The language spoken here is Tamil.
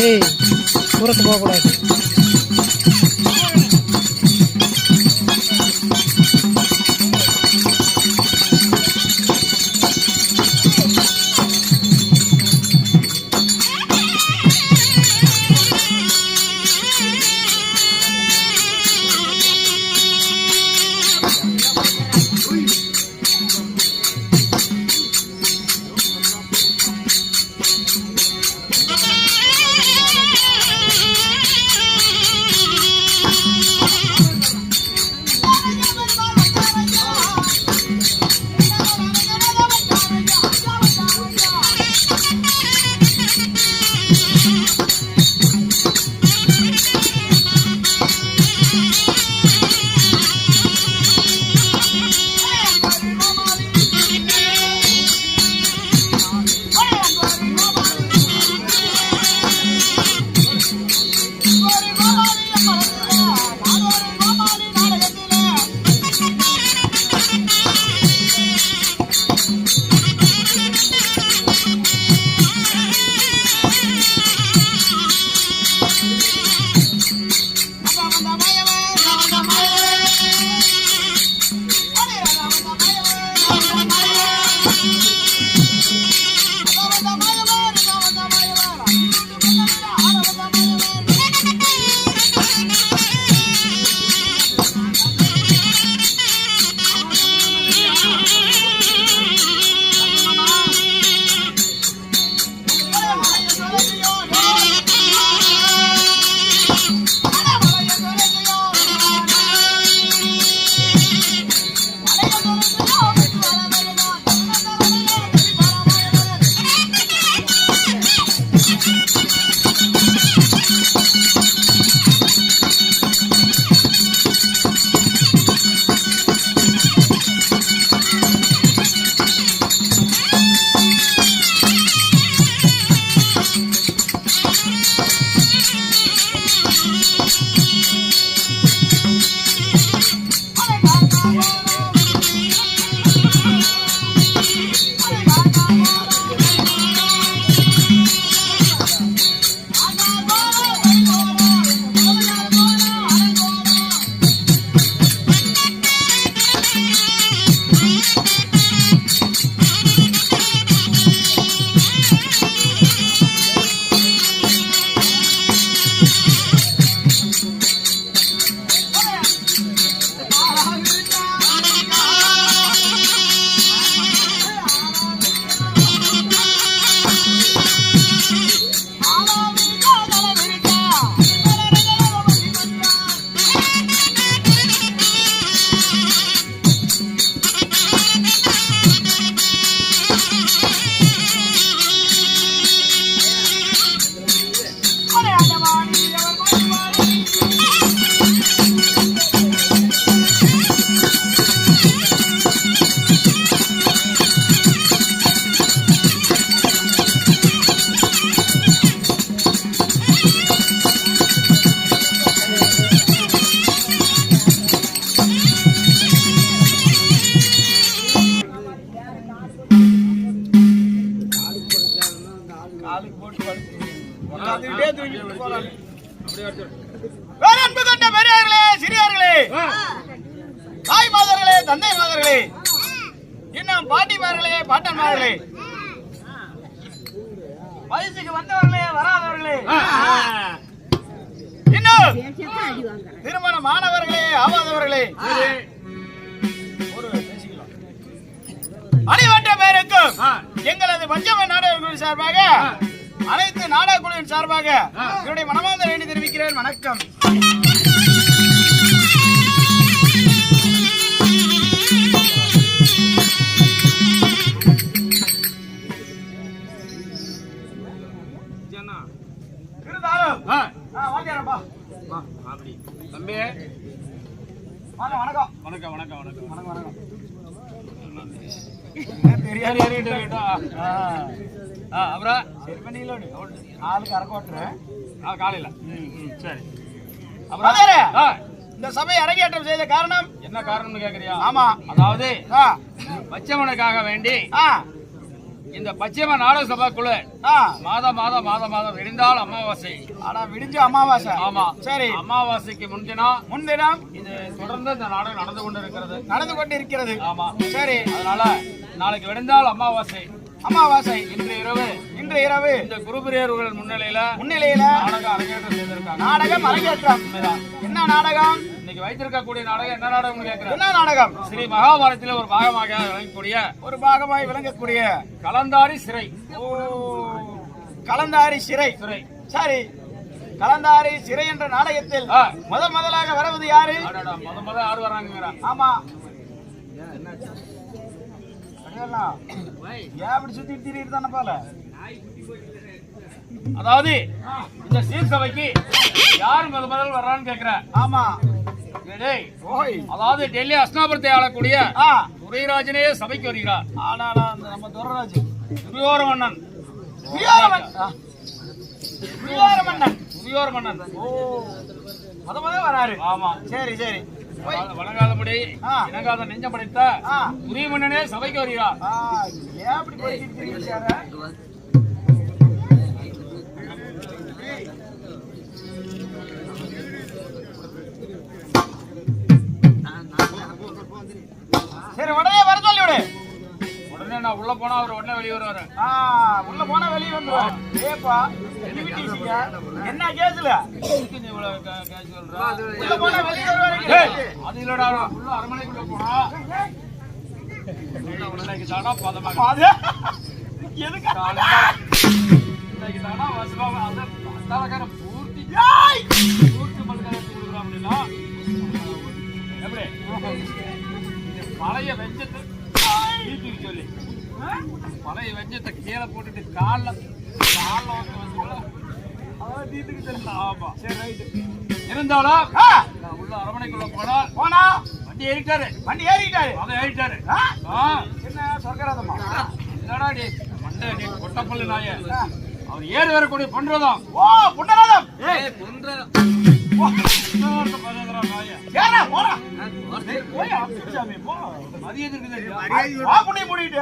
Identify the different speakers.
Speaker 1: ஏய் தூரத்து போகக்கூடாது.
Speaker 2: காலுக்கு போட்டு உட்காந்துக்கிட்டே தூக்கிட்டு போறாங்க. பேரன்பு கொண்ட பெரியவர்களே, சிறியவர்களே, தாய் மாதர்களே, தந்தை மாதர்களே, இன்னும் பாட்டிமார்களே, பாட்டன்மார்களே, வயசுக்கு வந்தவர்களே, வராதவர்களே, இன்னும் திருமணமானவர்களே, ஆவாதவர்களே, அனைவற்ற பேருக்கும் எங்களது பஞ்சம நாடக சார்பாக, அனைத்து நாடக குழுவின் சார்பாக என்னுடைய மனமார்ந்த வேண்டி தெரிவிக்கிறேன். வணக்கம்.
Speaker 3: தம்பி
Speaker 2: வணக்கம்.
Speaker 3: வணக்கம் வணக்கம் வணக்கம்
Speaker 2: வணக்கம் வணக்கம்.
Speaker 3: அப்புறம்
Speaker 2: ஆளுக்கு அரக்கோட்டுறேன்
Speaker 3: காலையில சரி.
Speaker 2: அப்புறம் இந்த சபை அரங்கேற்றம் செய்த காரணம்
Speaker 3: என்ன காரணம்னு கேக்குறியா?
Speaker 2: ஆமா,
Speaker 3: அதாவது பச்சைமனுக்காக வேண்டி இந்த பச்சைம நாடக சபாக்குழு மாதம் மாதம் மாதம் மாதம் விடிந்தால் அமாவாசை.
Speaker 2: ஆனா விடிஞ்சு அமாவாசை.
Speaker 3: ஆமா
Speaker 2: சரி.
Speaker 3: அமாவாசைக்கு முன்தினம் இது தொடர்ந்து இந்த நாடகம் நடந்து கொண்டு இருக்கிறது. ஆமா
Speaker 2: சரி.
Speaker 3: அதனால நாளைக்கு விடிந்தால் அமாவாசை. இன்று இரவு இந்த குருபிரியர்கள் முன்னிலையில நாடகம் அரங்கேற்றம் செய்திருக்காங்க.
Speaker 2: நாடகம் அரங்கேற்றம். என்ன நாடகம்?
Speaker 3: இன்னைக்கு வைத்திருக்கக்கூடிய நாடகம் என்ன நாடகம் கேட்கிறேன்.
Speaker 2: என்ன நாடகம்?
Speaker 3: ஸ்ரீ மகாபாரதத்தில் ஒரு பாகமாய் விளங்கக்கூடிய கலந்தாரி சிறை.
Speaker 2: கலந்தாரி சிறை. சரி. கலந்தாரி சிறை என்ற நாடகத்தில் முதலாக வருவது யாரு?
Speaker 3: முத யாரு வர்றாங்க?
Speaker 2: ஆமா,
Speaker 3: அதாவது இந்த சீர்சபைக்கு யார் முதல் வர்றான்னு கேக்குற.
Speaker 2: ஆமா.
Speaker 3: அதாவது டெல்லி அஸ்னாபுரத்தை ஆளக்கூடிய துரைராஜனே சபைக்கு வருகிறார்.
Speaker 2: நம்ம துரைராஜன்
Speaker 3: துரியோர மன்னன்.
Speaker 2: வராரு.
Speaker 3: ஆமா.
Speaker 2: சரி சரி.
Speaker 3: வணங்காதபடி இணங்காத நெஞ்சம் படைத்த துரிய மன்னனே சபைக்கு வருகிறார்.
Speaker 2: சரி, உடனே வர சொல்லி விடு.
Speaker 3: உடனே நான் உள்ள போனா அவர் உடனே வெளியே வருவாரு.
Speaker 2: உள்ள போனா வெளியே வந்துருவாரு. ஏப்பா என்ன கேஸ்ல உள்ள போனா வெளியே வருவாரு.
Speaker 3: அது இல்லடா, உள்ள அரண்மனைக்குள்ள போனா இன்னைக்கு தானா பதமாக
Speaker 2: எதுக்கு
Speaker 3: இன்னைக்கு தானா வசமாக அந்த பூர்த்தி மல்காரத்தை கொடுக்குறோம் அப்படின்னா எப்படி பழைய வெஞ்சத்தை வீட்டுக்கு சொல்லி பழைய வெஞ்சத்தை கீழே போட்டுட்டு காலில் வீட்டுக்கு சொல்லலாம். ஆமா சரி ரைட்டு. இருந்தாலும் உள்ள அரண்மனைக்குள்ள போனா வண்டி ஏறிட்டாரு. அதை ஏறிட்டாரு.
Speaker 2: என்ன சொர்க்கராதமா?
Speaker 3: இல்லடா டே மண்டை டே கொட்டப்பள்ளி நாய அவர் ஏறி வரக்கூடிய பொன்றதான்.
Speaker 2: ஓ புண்டரதம்.
Speaker 3: மதியம் இருக்குது.
Speaker 2: புண்ணிய மூடிட்டு